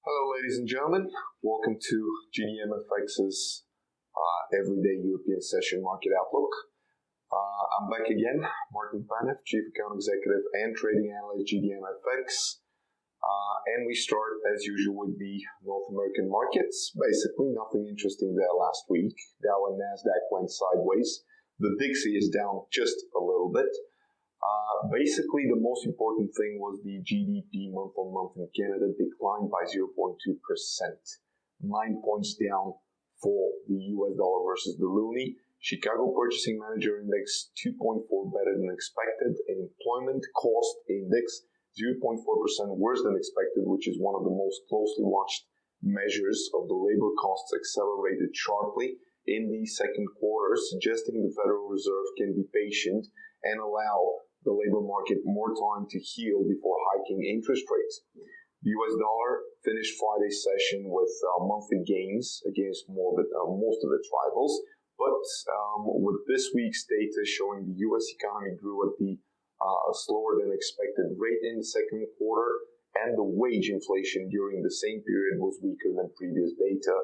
Hello, ladies and gentlemen. Welcome to GDMFX's Everyday European Session Market Outlook. I'm back again, Martin Panev, Chief Account Executive and Trading Analyst, GDMFX. And we start, as usual, with the North American markets. Basically, nothing interesting there last week. Dow and NASDAQ went sideways. The DXY is down just a little bit. Basically, the most important thing was the GDP month-on-month in Canada declined by 0.2%, 9 points down for the US dollar versus the loonie. Chicago Purchasing Manager Index 2.4 better than expected, and Employment Cost Index 0.4% worse than expected, which is one of the most closely watched measures of the labor costs, accelerated sharply in the second quarter, suggesting the Federal Reserve can be patient and allow the labor market more time to heal before hiking interest rates. The US dollar finished Friday's session with monthly gains against most of its rivals, but with this week's data showing the US economy grew at the slower than expected rate in the second quarter, and the wage inflation during the same period was weaker than previous data,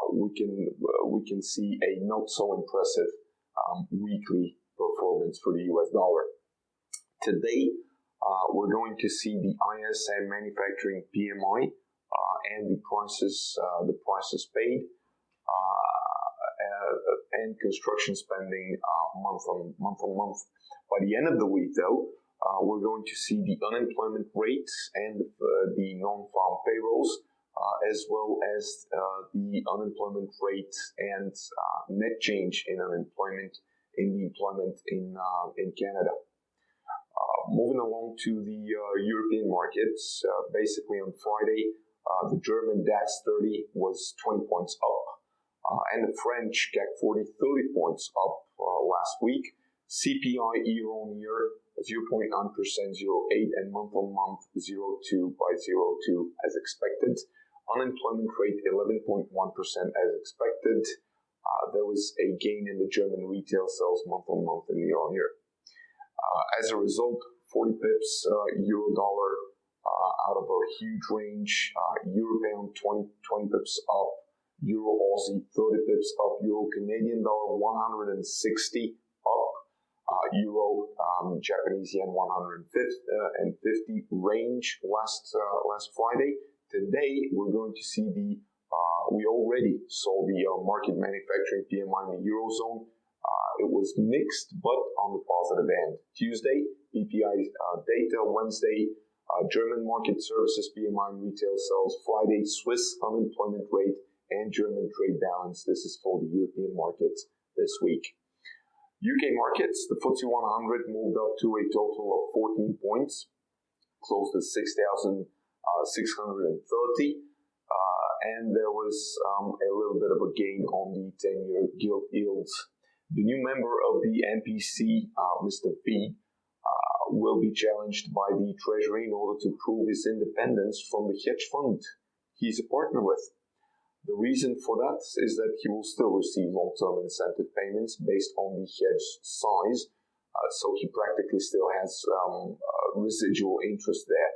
we can see a not so impressive weekly performance for the US dollar. Today, we're going to see the ISM manufacturing PMI and the prices paid and construction spending month on month. By the end of the week, though, we're going to see the unemployment rate and the non-farm payrolls, as well as the unemployment rate and net change in unemployment in Canada. Moving along to the European markets, basically on Friday, the German DAX 30 was 20 points up, and the French CAC 40 30 points up last week. CPI year-on-year 0.9%, 0.8, and month-on-month 0.2 by 0.2 as expected. Unemployment rate 11.1% as expected. There was a gain in the German retail sales month-on-month and year-on-year. As a result, 40 pips, euro dollar out of a huge range, euro pound 20 pips up, euro Aussie 30 pips up, euro Canadian dollar 160 up, euro Japanese yen 150 range last Friday. Today we're going to see we already saw the market manufacturing PMI in the Eurozone. It was mixed, but on the positive end. Tuesday, PPI data. Wednesday, German market services PMI and retail sales. Friday, Swiss unemployment rate and German trade balance. This is for the European markets this week. UK markets, the FTSE 100 moved up to a total of 14 points, closed at 6,630. And there was a little bit of a gain on the 10-year gilt yields. The new member of the MPC, Mr. Vlieghe, will be challenged by the Treasury in order to prove his independence from the hedge fund he's a partner with. The reason for that is that he will still receive long-term incentive payments based on the hedge size, so he practically still has residual interest there.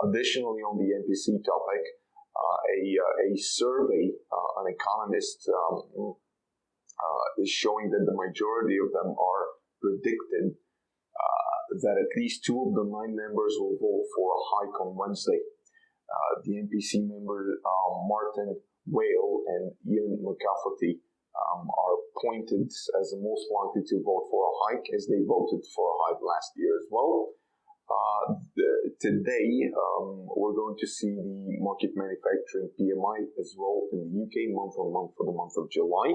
Additionally, on the MPC topic, a survey, an economist is showing that the majority of them are predicted that at least 2 of the 9 members will vote for a hike on Wednesday. The MPC member Martin Whale and Ian McCafferty are pointed as the most likely to vote for a hike, as they voted for a hike last year as well. Today, we're going to see the market manufacturing PMI as well in the UK month-on-month for the month of July.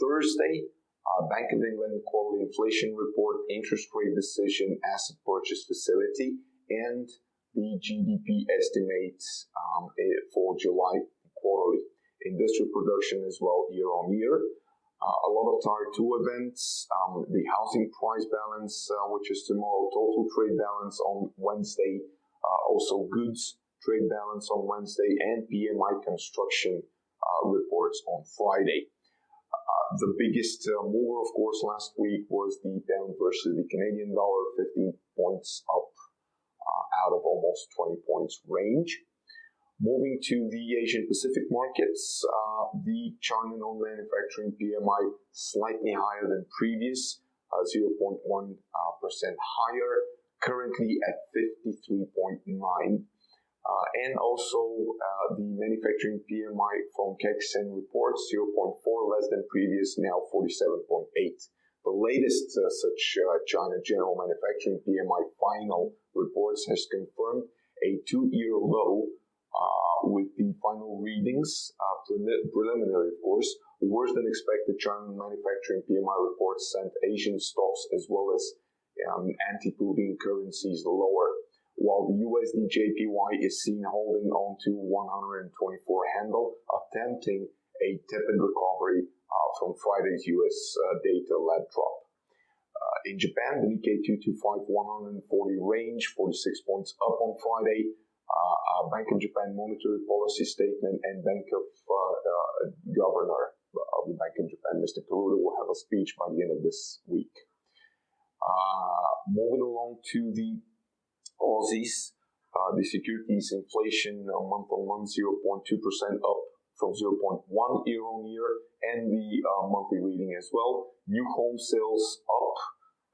Thursday, Bank of England quarterly inflation report, interest rate decision, asset purchase facility, and the GDP estimates for July quarterly. Industrial production as well year-on-year. A lot of Tier 2 events, the housing price balance, which is tomorrow, total trade balance on Wednesday, also goods trade balance on Wednesday, and PMI construction reports on Friday. The biggest mover, of course, last week was the pound versus the Canadian dollar, 15 points up out of almost 20 points range. Moving to the Asian Pacific markets, the China non-manufacturing PMI slightly higher than previous, 0.1% higher, currently at 53.9. And also the manufacturing PMI from Kexen reports 0.4 less than previous, now 47.8. The latest such China general manufacturing PMI final reports has confirmed a 2-year low with the final readings, preliminary of course, worse than expected. China manufacturing PMI reports sent Asian stocks as well as anti-Putin currencies lower, while the USD JPY is seen holding on to 124 handle, attempting a tepid recovery from Friday's US data-led drop. In Japan, the Nikkei 225 140 range, 46 points up on Friday. Bank of Japan monetary policy statement and Bank of Governor of the Bank of Japan, Mr. Kuruda, will have a speech by the end of this week. Moving along to the Aussies, the securities inflation month-on-month 0.2% up from 0.1 year-on-year, and the monthly reading as well. New home sales up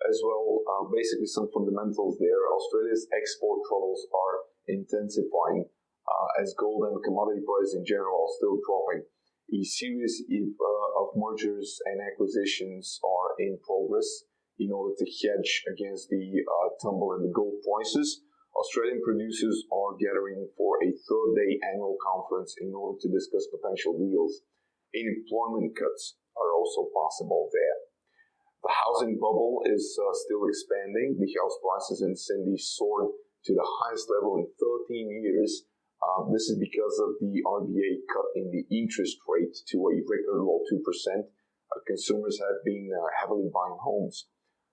as well. Basically some fundamentals there. Australia's export troubles are intensifying as gold and commodity prices in general are still dropping. A series of mergers and acquisitions are in progress in order to hedge against the tumble in the gold prices. Australian producers are gathering for a third-day annual conference in order to discuss potential deals. Employment cuts are also possible there. The housing bubble is still expanding. The house prices in Sydney soared to the highest level in 13 years. This is because of the RBA cut in the interest rate to a record low 2%. Consumers have been heavily buying homes.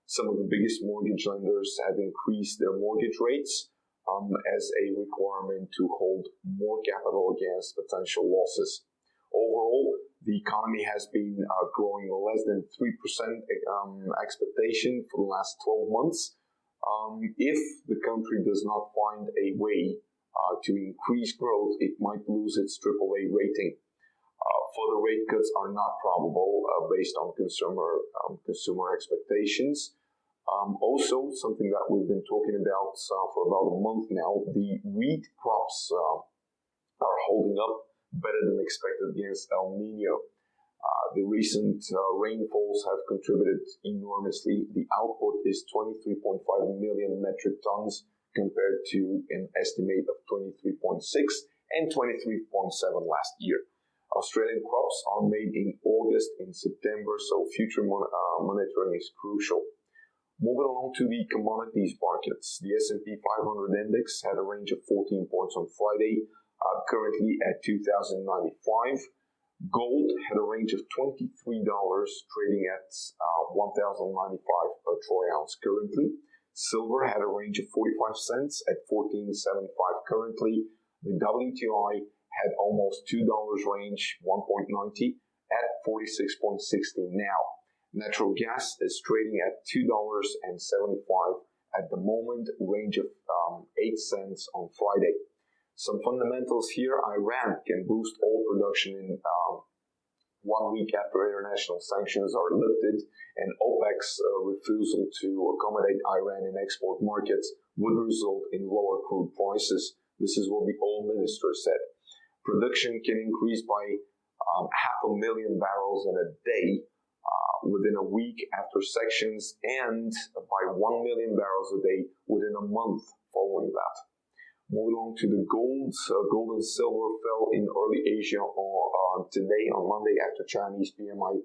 Some of the biggest mortgage lenders have increased their mortgage rates as a requirement to hold more capital against potential losses. Overall, the economy has been growing less than 3% expectation for the last 12 months. If the country does not find a way to increase growth, it might lose its AAA rating. Further rate cuts are not probable based on consumer expectations. Also, something that we've been talking about for about a month now, the wheat crops are holding up better than expected against El Nino. The recent rainfalls have contributed enormously. The output is 23.5 million metric tons compared to an estimate of 23.6 and 23.7 last year. Australian crops are made in August and September, so future monitoring is crucial. Moving along to the commodities markets, the S&P 500 index had a range of 14 points on Friday, currently at 2,095. Gold had a range of $23, trading at 1,095 per troy ounce currently. Silver had a range of 45 cents at 14.75 currently. The WTI had almost $2 range, 1.90 at 46.60 now. Natural gas is trading at $2.75 at the moment, range of 8 cents on Friday. Some fundamentals here: Iran can boost oil production in 1 week after international sanctions are lifted, and OPEC's refusal to accommodate Iran in export markets would result in lower crude prices. This is what the oil minister said. Production can increase by 500,000 barrels in a day within a week after sanctions, and by 1 million barrels a day within a month following that. Moving on to the gold. Gold and silver fell in early Asia today on Monday after Chinese PMI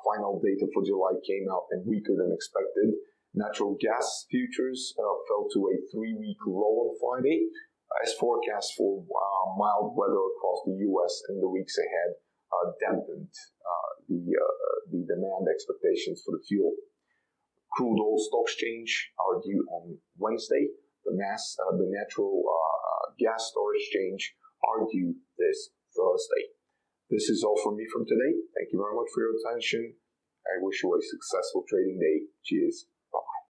final data for July came out and weaker than expected. Natural gas futures fell to a 3-week low on Friday, as forecast for mild weather across the U.S. in the weeks ahead dampened the demand expectations for the fuel. Crude oil stock exchange are due on Wednesday. The natural gas storage exchange are due this Thursday. This is all from me from today. Thank you very much for your attention. I wish you a successful trading day. Cheers.